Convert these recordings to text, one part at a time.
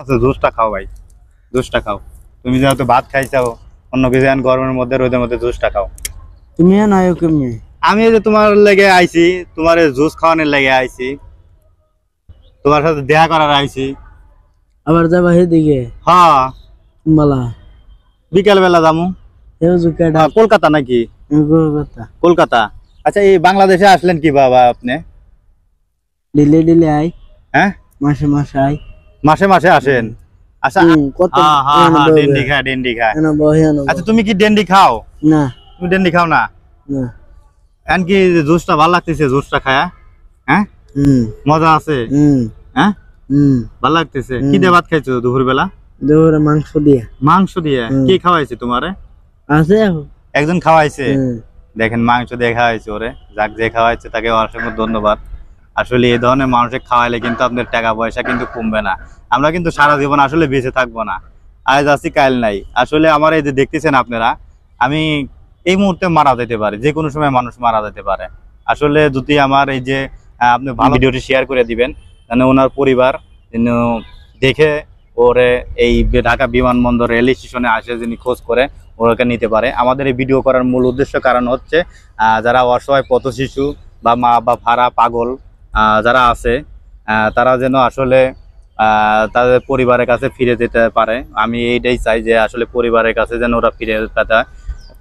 আচ্ছা জুসটা খাও ভাই, জুসটা খাও। তুমি যেহেতু ভাত খাইছাও, অন্য কিছু এখন গরমের মধ্যে রোদের মধ্যে জুসটা খাও। তুমি নাও কেমনি? আমি এই যে তোমার লেগে আইছি, তোমার জুস খাওয়ানোর লেগে আইছি, তোমার সাথে দেখা করার আইছি। আবার যাবা সেদিকে? হ্যাঁ বালা বিকাল বেলা যামু। কলকাতা নাকি? কলকাতা। কলকাতা। আচ্ছা এই বাংলাদেশে আসলেন কি বাবা আপনি? দিলে দিলে আই। হ্যাঁ মাসে মাসে আই। মাসে মাসে আসেন? আচ্ছা কত ডেন্ডি খায়, ডেন্ডি খায়। আচ্ছা তুমি কি ডেন্ডি খাও? না। তুমি ডেন্ডি খাও না? না। এখন কি জুসটা ভালো লাগতেছে? জুসটা খায়া হ্যাঁ মজা আছে? হ্যাঁ ভালো লাগতেছে। কি দিয়ে ভাত খাইছো দুপুর বেলা? দুপুরে মাংস দিয়ে। মাংস দিয়ে? কি খাওয়াইছে তোমারে? আছে একজন খাওয়াইছে। দেখেন মাংস দিয়ে খাওয়াইছে ওরে। যাক যে খাওয়াইছে তাকে অসংখ্য ধন্যবাদ। আসলে এই ধরনের মানুষকে খাওয়াইলে কিন্তু আপনার টাকা পয়সা কিন্তু কমবে না। আমরা কিন্তু সারা জীবন আসলে বেঁচে থাকবো না। আজ আছি কাল নাই। আসলে আমার এই যে দেখতেছেন আপনারা, আমি এই মুহূর্তে মারা যেতে পারে, যে কোনো সময় মানুষ মারা যেতে পারে। আসলে যদি আমার এই যে আপনি ভালো ভিডিওটি শেয়ার করে দিবেন, মানে ওনার পরিবার দেখে ওরে এই ঢাকা বিমানবন্দর রেল স্টেশনে আসে যিনি খোঁজ করে ওকে নিতে পারে। আমাদের এই ভিডিও করার মূল উদ্দেশ্য কারণ হচ্ছে যারা অসহায় পথ শিশু বা মা বা ভাড়া পাগল যারা আছে, তারা যেন আসলে তাদের পরিবারের কাছে ফিরে যেতে পারে। আমি এইটাই চাই যে আসলে পরিবারের কাছে যেন ওরা ফিরে যেতে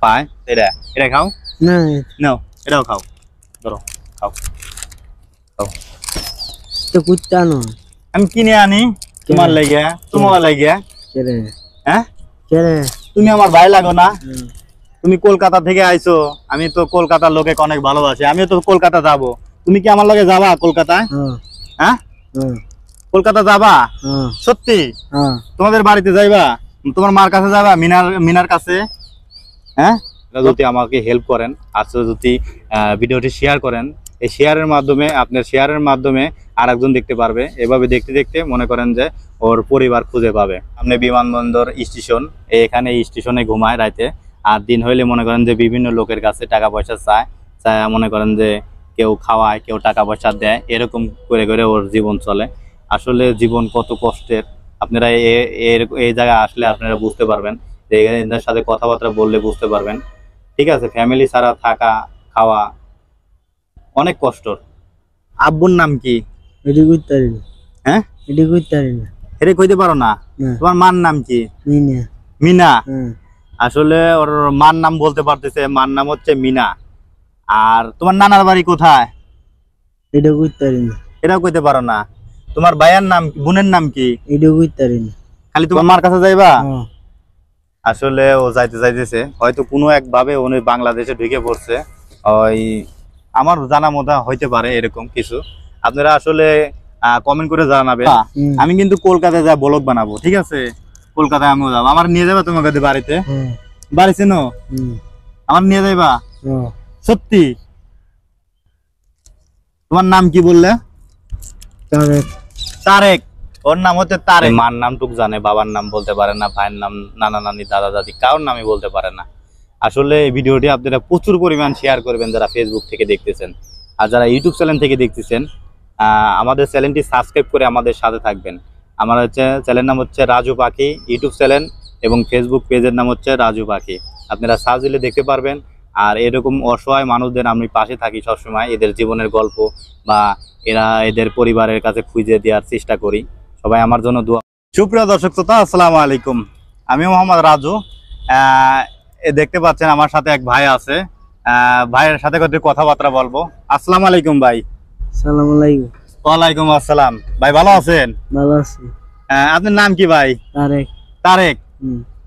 পায়। এটা খাও না, নাও এটাও খাও, ধরো খাও খাও। তো কুত্তা নয়, আমি কিনে আনি তোমার লাগিয়া, তোমার লাগিয়া। হ্যাঁ তুমি আমার ভাই লাগো না? তুমি কলকাতা থেকে আইছো, আমি তো কলকাতার লোকে অনেক ভালোবাসি, আমিও তো কলকাতা যাব। তুমি কি আমার লগে যাবা কলকাতায়? হ্যাঁ কলকাতা যাবা? সত্যি? তোমাদের বাড়িতে যাইবা? তোমার মার কাছে যাবা? মিনার কাছে? হ্যাঁ যদি আমাকে হেল্প করেন, আসলে যদি ভিডিওটি শেয়ার করেন, এই শেয়ারের মাধ্যমে আপনার শেয়ারের মাধ্যমে আরেকজন দেখতে পারবে। এভাবে দেখতে দেখতে মনে করেন যে ওর পরিবার খুঁজে পাবে। আপনি বিমানবন্দর স্টেশন, এখানে স্টেশনে ঘুমায় রাতে, আর দিন হইলে মনে করেন যে বিভিন্ন লোকের কাছে টাকা পয়সা চায়, মনে করেন যে কেউ খাওয়ায়, কেউ টাকা পয়সা দেয়, এরকম করে করে ওর জীবন চলে। আসলে জীবন কত কষ্টের আপনারা এই জায়গায় আসলে আপনারা বুঝতে পারবেন, যে এদের সাথে কথাবার্তা বললে বুঝতে পারবেন। ঠিক আছে, ফ্যামিলি ছাড়া থাকা খাওয়া অনেক কষ্ট। আব্বুর নাম কি? হ্যাঁ এটা কইতে পারো না? তোমার মার নাম কি? মিনা। আসলে ওর মার নাম বলতে পারতেছে, মার নাম হচ্ছে মিনা। আর তোমার নানার বাড়ি কোথায়? এটাও কইতে পারো না। তোমার ভাইয়ের নাম, বোনের নাম কি? খালি তোমার মার কাছে যাইবা? আসলে ও যাইতে যাইতেছে, হয়তো কোনো একভাবে উনি বাংলাদেশে ঢুকে পড়ছে, ওই আমার জানা মতো হইতে পারে এরকম কিছু। আপনারা আসলে কমেন্ট করে জানাবে। আমি কিন্তু কলকাতায় যা ব্লগ বানাবো, ঠিক আছে? কলকাতায় আমিও যাবো। আমার নিয়ে যাবা তোমাকে বাড়িতে? বাড়ি চেনো? আমার নিয়ে যাইবা? সত্যি? তোমার নাম কি বললে? তারেক। ওর নাম হচ্ছে তারেক। মার নামটুক জানে, বাবার নাম বলতে পারে না, ভাইয়ের নাম, নানা নানি, দাদা দাদি কারোর নামই বলতে পারে না। আসলে এই ভিডিওটি আপনারা প্রচুর পরিমাণ শেয়ার করবেন যারা ফেসবুক থেকে দেখতেছেন, আর যারা ইউটিউব চ্যানেল থেকে দেখতেছেন আমাদের চ্যানেলটি সাবস্ক্রাইব করে আমাদের সাথে থাকবেন। আমার হচ্ছে চ্যানেল নাম হচ্ছে রাজু পাখি ইউটিউব চ্যানেল, এবং ফেসবুক পেজের নাম হচ্ছে রাজু পাখি। আপনারা সার্চ দিলে দেখতে পারবেন। আর এরকম অসহায় মানুষদের আমি পাশে থাকি সবসময়, এদের জীবনের গল্প বা এদের পরিবারের কাছে খুঁজে দেওয়ার চেষ্টা করি। সবাই আমার জন্য দোয়া। সুপ্রিয় দর্শক শ্রোতা, আসসালামু আলাইকুম। আমি মোহাম্মদ রাজু। দেখতে পাচ্ছেন আমার সাথে এক ভাই আছে, ভাইয়ের সাথে কথাবার্তা বলবো। আসসালামু আলাইকুম ভাই। ওয়ালাইকুম আসসালাম। ভাই ভালো আছেন? ভালো আছি। আপনার নাম কি ভাই? তারেক। তারেক?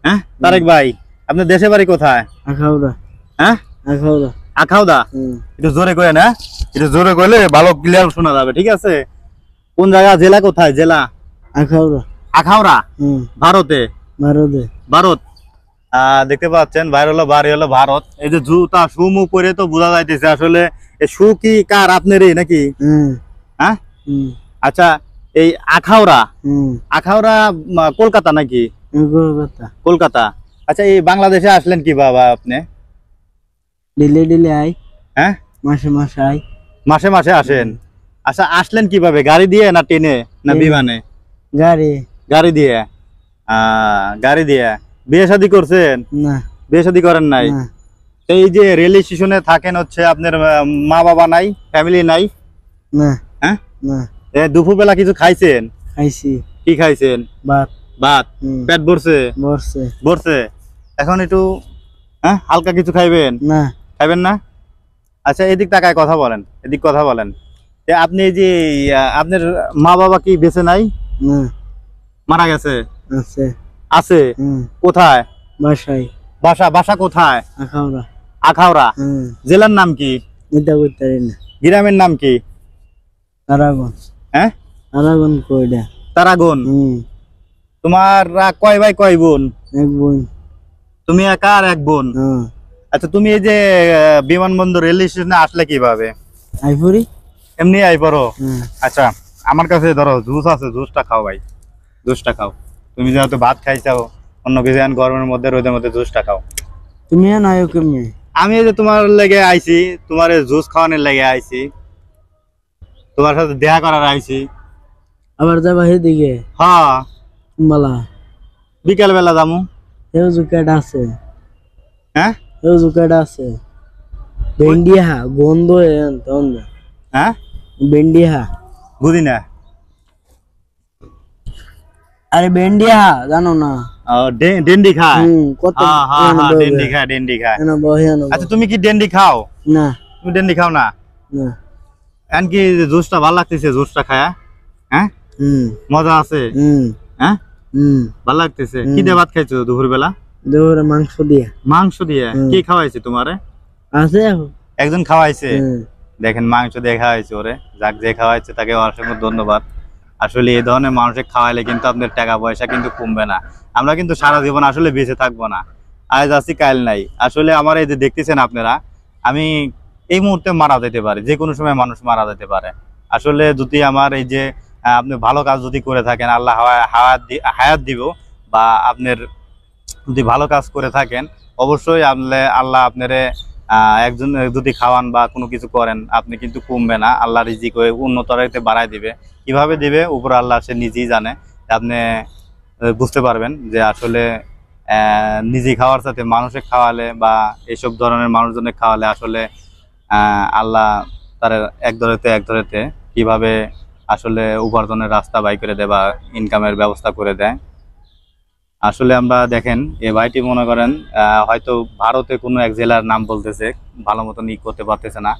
হ্যাঁ তারেক ভাই, আপনার দেশের বাড়ি কোথায়? আখাউড়া। হ্যাঁ আখাউড়া। আখাউড়া? একটু জোরে করেন। হ্যাঁ একটু জোরে করলে ভালো ক্লিয়ার শোনা যাবে, ঠিক আছে? কোন জায়গা, জেলা কোথায়? জেলা আখাউড়া। আখাউড়া ভারতে? ভারত। দেখতে পাচ্ছেন ভাইয়ের হলো বাড়ি হলো ভারত। এই যে জুতা সুমু পরে তো বোঝা যাইতেছে আসলে শু কি কার, আপনারই নাকি? হ্যাঁ আচ্ছা, এই আখাউড়া, আখাউড়া কলকাতা নাকি? কলকাতা। আচ্ছা এই বাংলাদেশে আসলেন কি বাবা আপনি? দিলে আই। হ্যাঁ মাসে মাসে আই। মাসে মাসে আসেন? আচ্ছা আসলেন কিভাবে, গাড়ি দিয়ে না ট্রেনে না বিমানে? গাড়ি। গাড়ি দিয়ে গাড়ি দিয়ে বিয়ে শাদী করছেন? না বিয়ে শাদী করেন নাই? না এই যে রেল স্টেশনে থাকেন হচ্ছে আপনার মা বাবা নাই, ফ্যামিলি নাই? না হ্যাঁ, না দুপুর বেলা কিছু খাইছেন? খাইছি কি খাইছেন? ভাত ভাত। পেট ভরছে? বসছে ভরছে। এখন একটু হালকা কিছু খাইবেন? না খাইবেন না? আচ্ছা, এদিক তাকায় কথা বলেন, এদিক কথা বলেন। আপনি এই যে আপনার মা বাবা কি বেঁচে নাই? না মারা গেছে? আছে আছে। কোথায়? বাসায়। বাসা? বাসা কোথায়? আখাউড়া। আখাউড়া। জেলার নাম কি? এটা করতে পারি না। গ্রামের নাম কি? তারাগণ। হ্যাঁ, তারাগণ কয়টা? তারাগণ। তোমার কয় ভাই কয় বোন? এক বোন। তুমি একা আর এক বোন? আচ্ছা, তুমি এই যে বিমানবন্দর রেল স্টেশনে আসলে কিভাবে? আইপুরি এমনি আই পড়ো? আচ্ছা, আমার কাছে ধরো জুস আছে, জুসটা খাও ভাই, জুসটা খাও। তুমি যেহেতু ভাত খাইছাও, অন্য কিছু গরমের মধ্যে রোদের মধ্যে জুসটা খাও। তুমি নাও কেমনি? আমি এই যে তোমার লেগে আইছি, তোমার জুস খাওয়ানোর লেগে আইছি, তোমার সাথে দেখা করার আইছি। আবার যাবা সেদিকে? হ্যাঁ, বালা বিকেল বেলা যামু। এও জুকাটা আছে? হ্যাঁ, এও জুকাটা আছে। বেন্ডিহা গন্ধ তখন। হ্যাঁ, বেন্ডিহা বুঝি না। আরে বেন্ডিহা জানো না? ডেন্ডি খায়? কত ডেন্ডি খায়, ডেন্ডি খায়। বহিয়ানো। আচ্ছা, তুমি কি ডেন্ডি খাও? না তুমি ডেন্ডি খাও না? না। এখন কি জুসটা ভালো লাগতেছে? জুসটা খায়া হ্যাঁ, মজা আছে? হ্যাঁ, ভালো লাগতেছে। কি দিয়ে ভাত খাইছো দুপুর বেলা? দুপুরে মাংস দিয়ে। মাংস দিয়ে? কি খাওয়াইছে তোমারে? আছে একজন খাওয়াইছে। দেখেন, মাংস দিয়ে খাওয়াইছে ওরে। যাক, যে খাওয়াইছে তাকে অসংখ্য ধন্যবাদ। আসলে এই ধরনের মানুষকে খাওয়াইলে কিন্তু আপনার টাকা পয়সা কিন্তু কমবে না। আমরা কিন্তু সারা জীবন আসলে বেঁচে থাকবো না। আজ আছি কাল নাই। আসলে আমার এই যে দেখতেছেন আপনারা, আমি এই মুহূর্তে মারা যেতে পারে, যে কোনো সময় মানুষ মারা যেতে পারে। আসলে যদি আমার এই যে আপনি ভালো কাজ যদি করে থাকেন, আল্লাহ হায়াত দিব, বা আপনার যদি ভালো কাজ করে থাকেন, অবশ্যই আল্লাহ আপনারে একজন যদি খাওয়ান বা কোনো কিছু করেন, আপনি কিন্তু কমবে না। আল্লাহ রিজিক উন্নত রেখে বাড়ায় দিবে। কিভাবে দিবে উপর আল্লাহ সে নিজেই জানে। আপনি বুঝতে পারবেন যে আসলে নিজে খাওয়ার সাথে মানুষে খাওয়ালে বা এইসব ধরনের মানুষজনের খাওয়ালে আসলে আল্লাহ তার এক ধরেতে কিভাবে আসলে উপার্জনের রাস্তা বাই করে দেয় বা ইনকামের ব্যবস্থা করে দেয়। আসলে আমরা দেখেন, এ ভাইটি মনে করেন হয়তো ভারতে কোনো এক জেলার নাম বলতেছে, ভালো মতন করতে পারতেছে না।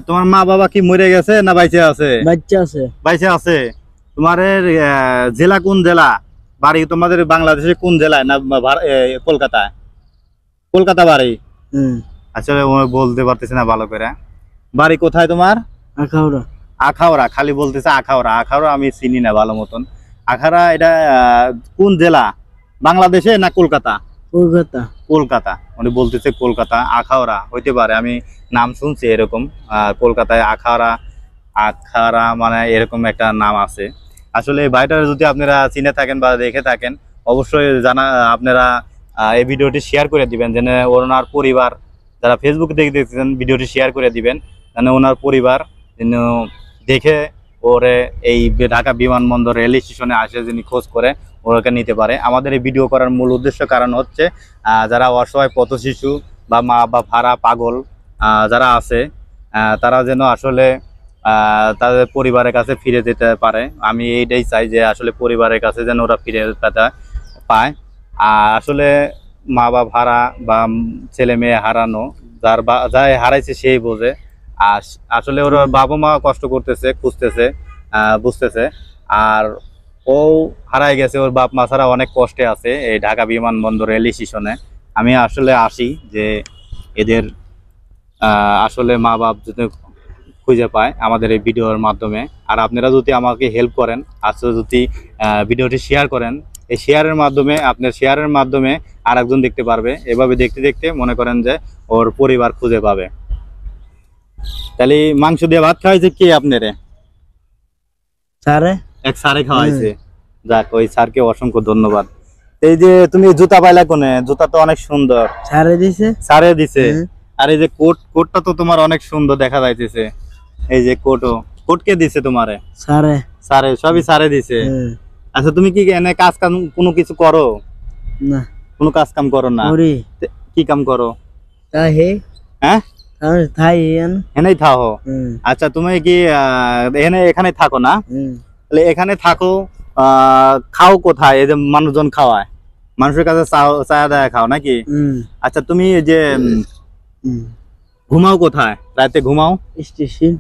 তোমার মা বাবা কি মরে গেছে না বাইচে আছে? বাচ্চা আছে। বাইচে আছে। তোমার জেলা কোন জেলা? বাড়ি তোমাদের বাংলাদেশে কোন জেলায়? না কলকাতায়? কলকাতা বাড়ি? আসলে বলতে পারতেছে না ভালো করে। বাড়ি কোথায় তোমার? আখাউড়া। আখাউড়া? খালি বলতেছে আখাউড়া। আখাউড়া আমি চিনি না ভালো মতন। আখাউড়া এটা কোন জেলা? বাংলাদেশে না কলকাতা? কলকাতা। কলকাতা উনি বলতেছে কলকাতা। আখাউড়া হইতে পারে, আমি নাম শুনছি এরকম। কলকাতায় আখাউড়া, আখাউড়া মানে এরকম একটা নাম আছে। আসলে এই ভাইটার যদি আপনারা চিনে থাকেন বা দেখে থাকেন, অবশ্যই আপনারা এই ভিডিওটি শেয়ার করে দিবেন, যেন ওনার পরিবার, যারা ফেসবুকে দেখতেছেন, ভিডিওটি শেয়ার করে দিবেন, যেন ওনার পরিবার যেন দেখে ওরে এই ঢাকা বিমানবন্দর রেল স্টেশনে আসে যিনি খোঁজ করে ওকে নিতে পারে। আমাদের এই ভিডিও করার মূল উদ্দেশ্য কারণ হচ্ছে যারা অসহায় পথ শিশু বা মা বা ভাড়া পাগল যারা আছে, তারা যেন আসলে তাদের পরিবারের কাছে ফিরে যেতে পারে। আমি এইটাই চাই যে আসলে পরিবারের কাছে যেন ওরা ফিরে পায়। আর আসলে মা বা ভাড়া বা ছেলে মেয়ে হারানো, যাই হারাইছে সেই বোঝে। আর আসলে ওরা বাবা মা কষ্ট করতেছে, খুঁজতেছে, বুঝতেছে। আর ও হারাই গেছে, ওর বাপ মা ছাড়া অনেক কষ্টে আছে এই ঢাকা বিমানবন্দর রেল স্টেশনে। আমি আসলে আসি যে এদের আসলে মা বাপ যদি খুঁজে পায় আমাদের এই ভিডিওর মাধ্যমে। আর আপনারা যদি আমাকে হেল্প করেন, আসলে যদি ভিডিওটি শেয়ার করেন, এই শেয়ারের মাধ্যমে আর একজন দেখতে পারবে। এভাবে দেখতে দেখতে মনে করেন যে ওর পরিবার খুঁজে পাবে। তাহলে মাংস দিয়ে ভাত খাওয়াইছে কে আপনারে? স্যারে? এক স্যারে খাওয়াইছে। যাক, ওই স্যারকে অসংখ্য ধন্যবাদ। এই যে তুমি জুতা পাইলা কোনে? জুতা তো অনেক সুন্দর। স্যারে দিছে? স্যারে দিছে। আর এই যে কোটটা তো তোমার অনেক সুন্দর দেখা যাইতেছে। এই যে কোট কে দিছে তোমারে? স্যারে। স্যারে? সবই স্যারে দিছে। আচ্ছা তুমি কি এনে কাজ কাম কোনো কিছু করো? না। কোনো কাজ কাম করো না? ওরে কি কাম করো? তা হে হ্যাঁ আর থাই এন এখানেই থাকো? হুম আচ্ছা তুমি কি এখানে থাকো না? হুম তাহলে এখানে থাকো, খাও কোথায়? এই যে মানুষজন খাওয়ায়, মানুষের কাছে চায়া দেয়া খাও নাকি? হুম আচ্ছা তুমি এই যে হুম ঘুমাও কোথায়? রাতে ঘুমাও? স্টেশন।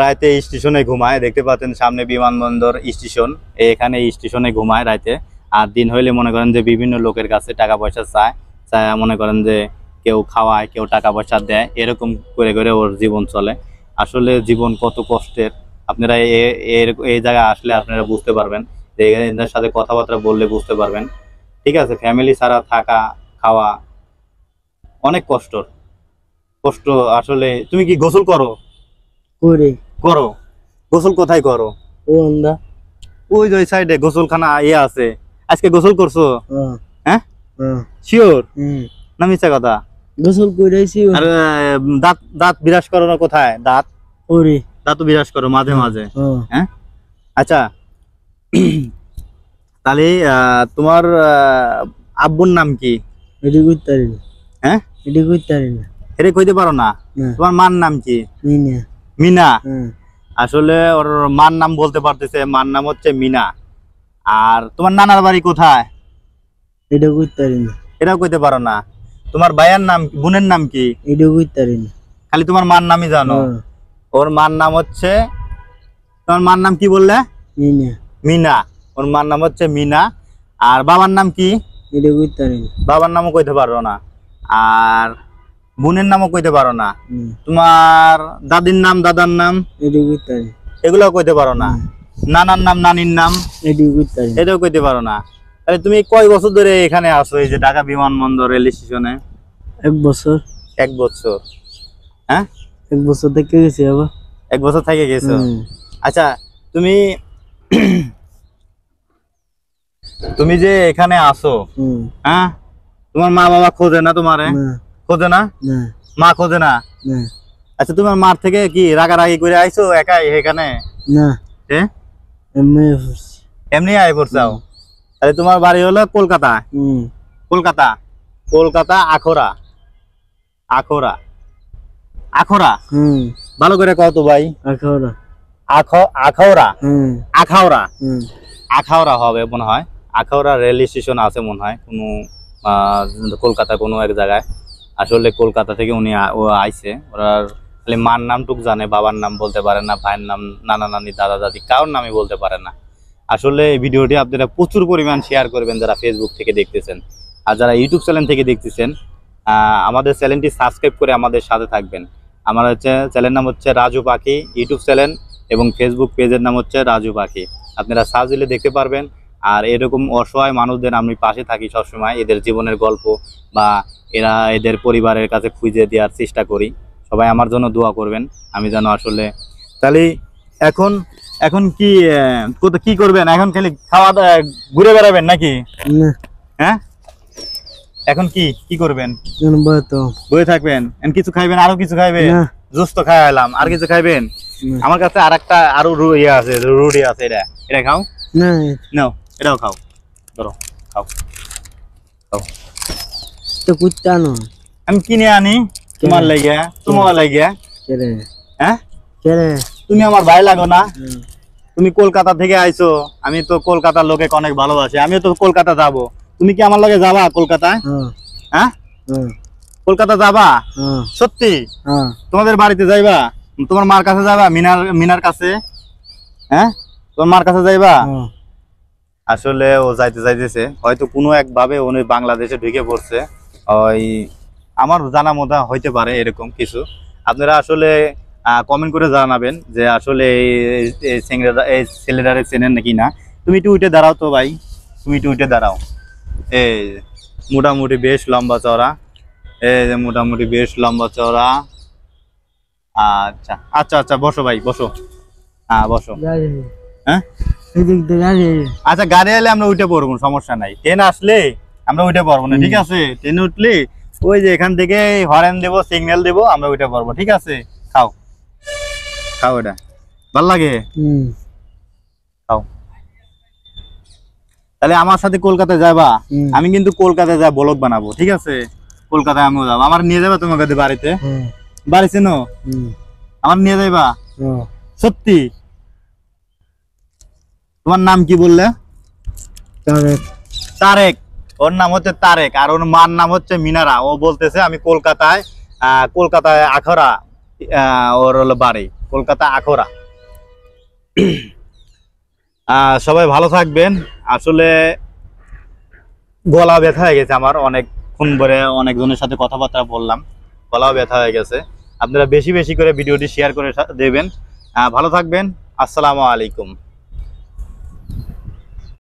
রাতে স্টেশনে ঘুমায়, দেখতে পাচ্ছেন সামনে বিমানবন্দর স্টেশন, এখানে স্টেশনে ঘুমায় রাতে। আর দিন হইলে মনে করেন যে বিভিন্ন লোকের কাছে টাকা পয়সা চায়, মনে করেন যে কেউ খাওয়ায়, কেউ টাকা পয়সা দেয়, এরকম করে করে ওর জীবন চলে। আসলে জীবন কত কষ্টের আপনারা এই জায়গায় আসলে আপনারা বুঝতে পারবেন, যে এদের সাথে কথাবার্তা বললে বুঝতে পারবেন। ঠিক আছে, ফ্যামিলি ছাড়া থাকা খাওয়া অনেক কষ্ট আসলে। তুমি কি গোসল করো? করে করো। গোসল কোথায় করো? ও আন্দা ওই যে সাইডে গোসলখানা আছে। আজকে গোসল করছো? হ্যাঁ হ্যাঁ হ্যাঁ শিওর হুম না মিথ্যা কথা? গোসল কইরাইছি। আর দাঁত দাঁত বিরাজ করো না কোথায়? দাঁত ওরে দাঁত বিরাজ করো মাঝে মাঝে? হ্যাঁ হ্যাঁ আচ্ছা তাহলে তোমার আব্বুর নাম কি? এডি কইতারি না। হ্যাঁ এডি কইতারি না। এটা কইতে পারো না? না তোমার মার নাম কি? মিনা। মিনা? হ্যাঁ আসলে ওর মার নাম বলতে পারতেছে, মার নাম হচ্ছে মিনা। আর তোমার নানার বাড়ি কোথায়? এডি কইতারি না। এটাও কইতে পারো না? তোমার ভাইয়ের নাম বোনের নাম কি? এডি কইতারি না। খালি তোমার মার নামই জানো? হ্যাঁ ওর মার নাম হচ্ছে, তোমার মার নাম কি বললে? মিনা। মিনা। ওর মার নাম হচ্ছে মিনা। আর বাবার নাম কি? এডি কইতারি না। বাবার নামও কইতে পারো না, আর বোনের নামও কইতে পারো না। হুম তোমার দাদির নাম দাদার নাম এডি কইতারি। এগুলোও কইতে পারো না। নানার নাম নানির নাম এডি কইতারি না। এটাও কইতে পারো না। তাহলে তুমি কয় বছর ধরে এখানে আসো, এই যে ঢাকা বিমানবন্দর রেল স্টেশনে? 1 বছর। 1 বছর? হ্যাঁ 1 বছর থেকে গেছি আবার। 1 বছর থেকে গেছো? হুম আচ্ছা তুমি তুমি যে এখানে আসো, হুম হ্যাঁ তোমার মা বাবা খোঁজে না তোমারে? না খোঁজে না? না মা খোঁজে না? না আচ্ছা তোমার মার থেকে কি রাগারাগি করে আইছো একাই এখানে? না হ্যাঁ এমনি। এমনি আই পড়ছাও? তাহলে তোমার বাড়ি হলো কলকাতা? হুম কলকাতা? কলকাতা আখড়া? আখড়া? আখড়া? হুম ভালো করে কও তো ভাই। আখাউড়া। আখাউড়া? হুম আখাউড়া? হুম আখাউড়া হবে মনে হয়। আখাউড়া রেল স্টেশন আছে মনে হয় কোনো কলকাতা কোনো এক জায়গায়। আসলে কলকাতা থেকে ও আইছে। ওরা খালি মার নামটুক জানে, বাবার নাম বলতে পারে না, ভাইয়ের নাম, নানা নানি, দাদা দাদি কারোর নামই বলতে পারে না। আসলে এই ভিডিওটি আপনারা প্রচুর পরিমাণ শেয়ার করবেন যারা ফেসবুক থেকে দেখতেছেন। আর যারা ইউটিউব চ্যানেল থেকে দেখতেছেন, আমাদের চ্যানেলটি সাবস্ক্রাইব করে আমাদের সাথে থাকবেন। আমার চ্যানেল নাম হচ্ছে রাজু পাখি ইউটিউব চ্যানেল, এবং ফেসবুক পেজের নাম হচ্ছে রাজু পাখি। আপনারা সার্চ দিলে দেখতে পারবেন। আর এরকম অসহায় মানুষদের আমি পাশে থাকি সবসময়, এদের জীবনের গল্প বা এদের পরিবারের কাছে খুঁজে দেওয়ার চেষ্টা করি। সবাই আমার জন্য দোয়া করবেন, আমি যেন আসলে। তাহলে এখন এখন কি কি করবেন এখন? খালি খাওয়া দাওয়া ঘুরে বেড়াবেন নাকি? না হ্যাঁ এখন কি কি করবেন? তো বয়ে থাকবেন? কিছু খাইবেন? আরো কিছু খাইবেন? না জুস তো খাই এলাম, আর কিছু খাইবেন? আমার কাছে আর একটা আরো ইয়ে আছে, রুটি আছে, এটা এটা খাও। না নাও এটাও খাও, ধরো খাও খাও। তো কুত্তা না আমি কিনে আনি তোমার লাগিয়া, তোমার লাগিয়া। কেরে হ্যাঁ কেরে তুমি আমার ভাই লাগো না? তুমি কলকাতা থেকে আইছো, আমি তো কলকাতার লোকে অনেক ভালোবাসি, আমিও তো কলকাতা যাব। তুমি কি আমার লগে যাবা কলকাতায়? হ্যাঁ হ্যাঁ হ্যাঁ কলকাতা যাবা? হ্যাঁ সত্যি? হ্যাঁ তোমাদের বাড়িতে যাইবা? তোমার মার কাছে যাবা? মিনার কাছে? হ্যাঁ তোমার মার কাছে যাইবা? হ্যাঁ আসলে ও যাইতেছে হয়তো কোনো একভাবে উনি বাংলাদেশে ঢুকে পড়ছে, ওই আমার জানা মতো হইতে পারে এরকম কিছু। আপনারা আসলে কমেন্ট করে জানাবেন যে আসলে এই ছেলেটারে চেনেন নাকি না। তুমি একটু উঠে দাঁড়াও তো ভাই, তুমি একটু উঠে দাঁড়াও। এই মোটামুটি বেশ লম্বা চওড়া, এই যে মোটামুটি বেশ লম্বা চওড়া। আচ্ছা আচ্ছা আচ্ছা বসো ভাই, বসো। হ্যাঁ বসো। গাড়ি হ্যাঁ এদিক দিয়ে গাড়ি। আচ্ছা গাড়ি এলে আমরা উঠে পড়বো, সমস্যা নাই। ট্রেন আসলে আমরা উঠে পড়বো না, ঠিক আছে? ট্রেনে উঠলে ওই যে এখান থেকে হরেন দেবো, সিগন্যাল দেবো, আমরা উঠে পড়বো, ঠিক আছে? খাও খাও, এটা ভাল লাগে, হুম খাও। তাহলে আমার সাথে কলকাতায় যাবা? হুম। আমি কিন্তু কলকাতায় যা ব্লগ বানাবো, ঠিক আছে? কলকাতায় আমিও যাবো, আমার নিয়ে যাবে তোমাকে বাড়িতে? হ্যাঁ বাড়ি চেনো? হুম আমার নিয়ে যাইবা? ও সত্যি? তোমার নাম কি বললে? তারে তারেক। ওর নাম হচ্ছে তারেক, আর ওর মার নাম হচ্ছে মিনারা। ও বলতেছে আমি কলকাতায় কলকাতায় আখড়া, ওর হলো বাড়ি কলকাতা আখড়া। সবাই ভালো থাকবেন। আসলে গলা ব্যথা হয়ে গেছে আমার, অনেকক্ষণ ধরে অনেকজনের সাথে কথাবার্তা বললাম, গলাও ব্যথা হয়ে গেছে। আপনারা বেশি বেশি করে ভিডিওটি শেয়ার করে দেবেন। ভালো থাকবেন। আসসালামু আলাইকুম।